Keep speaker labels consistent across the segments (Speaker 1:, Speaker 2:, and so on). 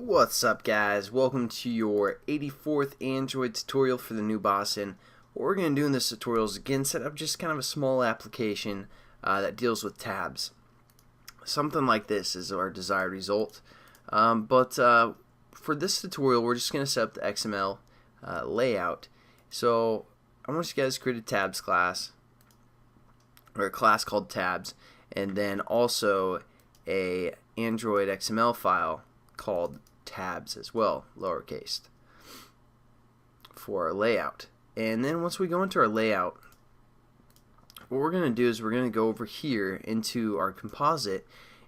Speaker 1: What's up, guys? Welcome to your 84th Android tutorial for the new boss. And what we're going to do in this tutorial is again set up just kind of a small application that deals with tabs. Something like this is our desired result. But for this tutorial, we're just going to set up the XML layout. So I want you guys to create a tabs class, or a class called tabs, and then also a Android XML file called tabs as well, lowercase, for our layout. And then once we go into our layout, what we're going to do is we're going to go over here into our composite,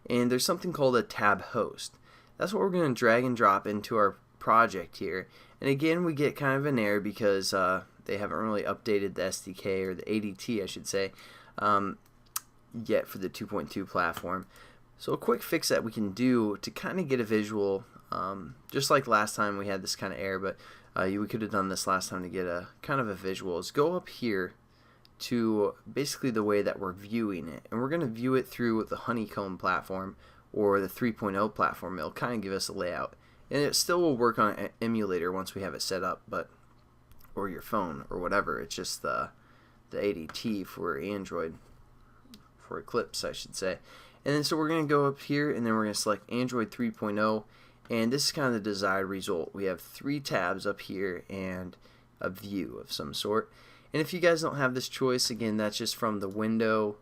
Speaker 1: and there's something called a TabHost. That's what we're going to drag and drop into our project here. And again, we get kind of an error because they haven't really updated the SDK, or the ADT I should say, yet for the 2.2 platform. So a quick fix that we can do to kind of get a visual, just like last time we had this kind of error, but we could have done this last time to get a kind of a visual, is go up here to basically the way that we're viewing it. And we're going to view it through the Honeycomb platform or the 3.0 platform. It'll kind of give us a layout. And it still will work on an emulator once we have it set up, but or your phone or whatever. It's just the ADT for Android, for Eclipse I should say. And then so we're going to go up here, and then we're going to select Android 3.0, and this is kind of the desired result. We have 3 tabs up here and a view of some sort. And if you guys don't have this choice, again, that's just from the Window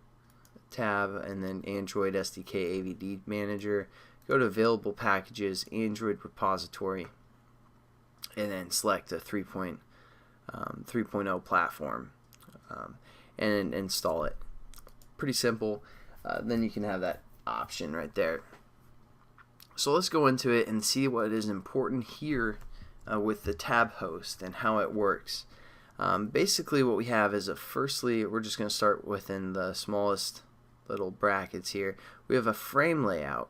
Speaker 1: tab and then Android SDK AVD Manager. Go to Available Packages, Android Repository, and then select the 3.0 platform and install it. Pretty simple. Then you can have that option right there. So let's go into it and see what is important here with the TabHost and how it works. Basically what we have is firstly, we're just going to start within the smallest little brackets here. We have a frame layout,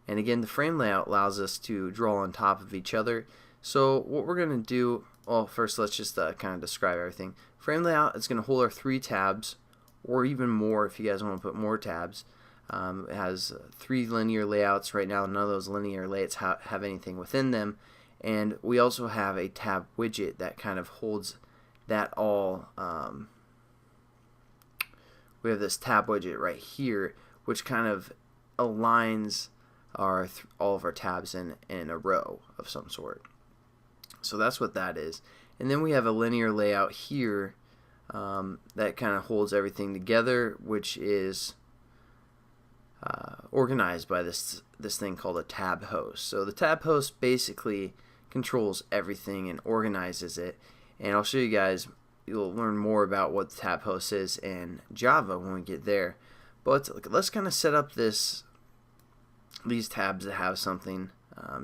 Speaker 1: and again the frame layout allows us to draw on top of each other. So what we're going to do, well, first let's just kind of describe everything. Frame layout is going to hold our 3 tabs, or even more if you guys want to put more tabs. It has 3 linear layouts. Right now none of those linear layouts have anything within them, and we also have a tab widget that kind of holds that all. We have this tab widget right here which kind of aligns all of our tabs in a row of some sort. So that's what that is. And then we have a linear layout here that kind of holds everything together, which is organized by this thing called a TabHost. So the TabHost basically controls everything and organizes it. And I'll show you guys, you'll learn more about what the TabHost is in Java when we get there. But let's kind of set up these tabs that have something,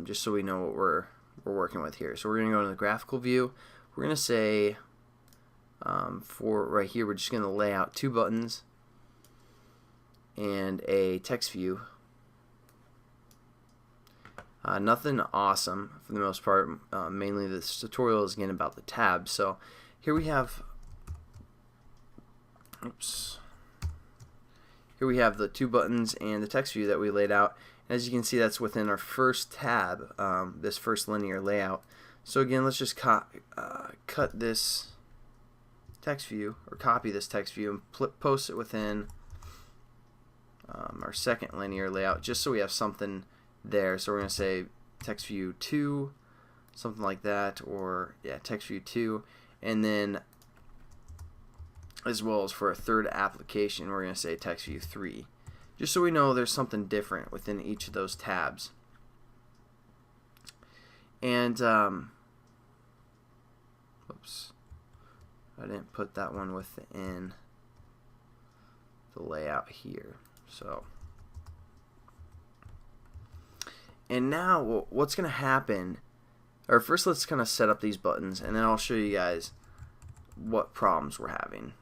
Speaker 1: just so we know what we're working with here. So we're going to go into the graphical view. We're going to say, for right here, we're just going to lay out 2 buttons and a text view. Nothing awesome for the most part. Mainly this tutorial is again about the tabs. So here we have, here we have the 2 buttons and the text view that we laid out. And as you can see, that's within our first tab, this first linear layout. So again, let's just cut this text view, or copy this text view, and post it within our second linear layout, just so we have something there. So we're going to say text view 2, something like that, or yeah, text view 2, and then as well as for a third application, we're going to say text view 3, just so we know there's something different within each of those tabs. And oops, I didn't put that one within the layout here. So, and now what's going to happen, or first let's kind of set up these buttons, and then I'll show you guys what problems we're having.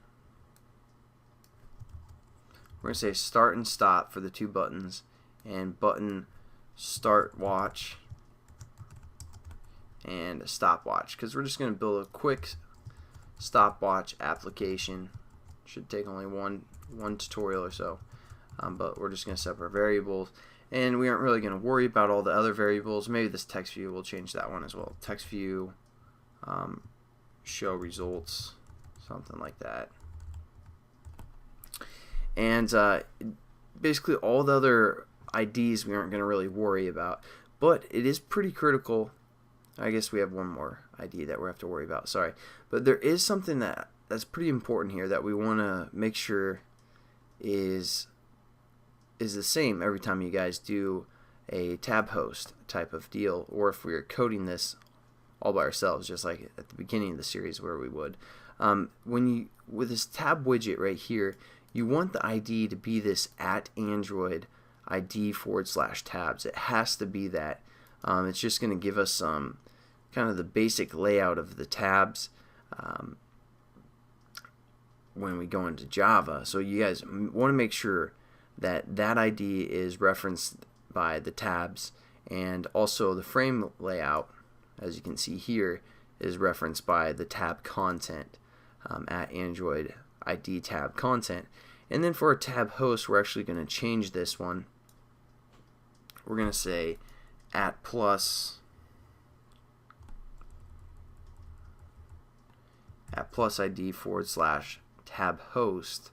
Speaker 1: We're going to say start and stop for the 2 buttons, and button start watch and a stopwatch, because we're just going to build a quick stopwatch application. Should take only one tutorial or so, but we're just going to set up our variables. and we aren't really going to worry about all the other variables. Maybe this text view, we'll change that one as well. Text view, show results, something like that. And basically all the other IDs we aren't going to really worry about, but it is pretty critical. I guess we have one more ID that we have to worry about, sorry. But there is something that's pretty important here that we want to make sure is the same every time you guys do a TabHost type of deal, or if we are coding this all by ourselves, just like at the beginning of the series where we would. With this tab widget right here, you want the ID to be this @Android ID /tabs. It has to be that. It's just going to give us some kind of the basic layout of the tabs when we go into Java. So you guys want to make sure that that ID is referenced by the tabs, and also the frame layout, as you can see here, is referenced by the tab content @Android ID tab content. And then for our tab host, we're actually going to change this one. We're going to say @plus ID /tab host.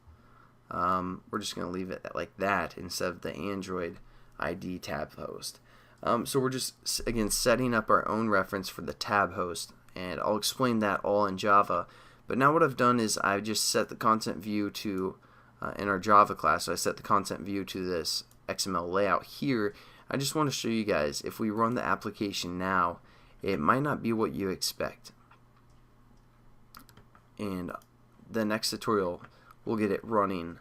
Speaker 1: We're just going to leave it like that instead of the Android ID tab host. So we're just, again, setting up our own reference for the tab host, and I'll explain that all in Java. But now what I've done is I've just set the content view to, in our Java class, so I set the content view to this XML layout here. I just want to show you guys, if we run the application now, it might not be what you expect. And the next tutorial, we'll get it running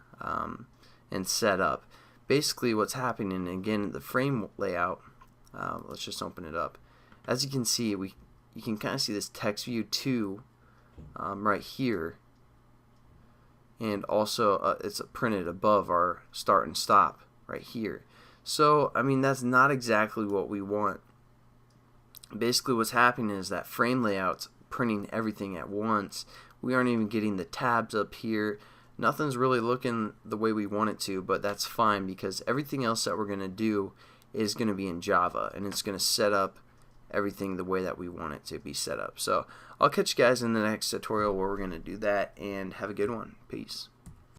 Speaker 1: and set up. Basically what's happening, again, the frame layout, let's just open it up. As you can see, you can kind of see this text view 2 right here, and also it's printed above our start and stop right here. So I mean, that's not exactly what we want. Basically what's happening is that frame layout's printing everything at once. We aren't even getting the tabs up here. Nothing's really looking the way we want it to, but that's fine because everything else that we're going to do is going to be in Java, and it's going to set up everything the way that we want it to be set up. So I'll catch you guys in the next tutorial where we're going to do that, and have a good one. Peace.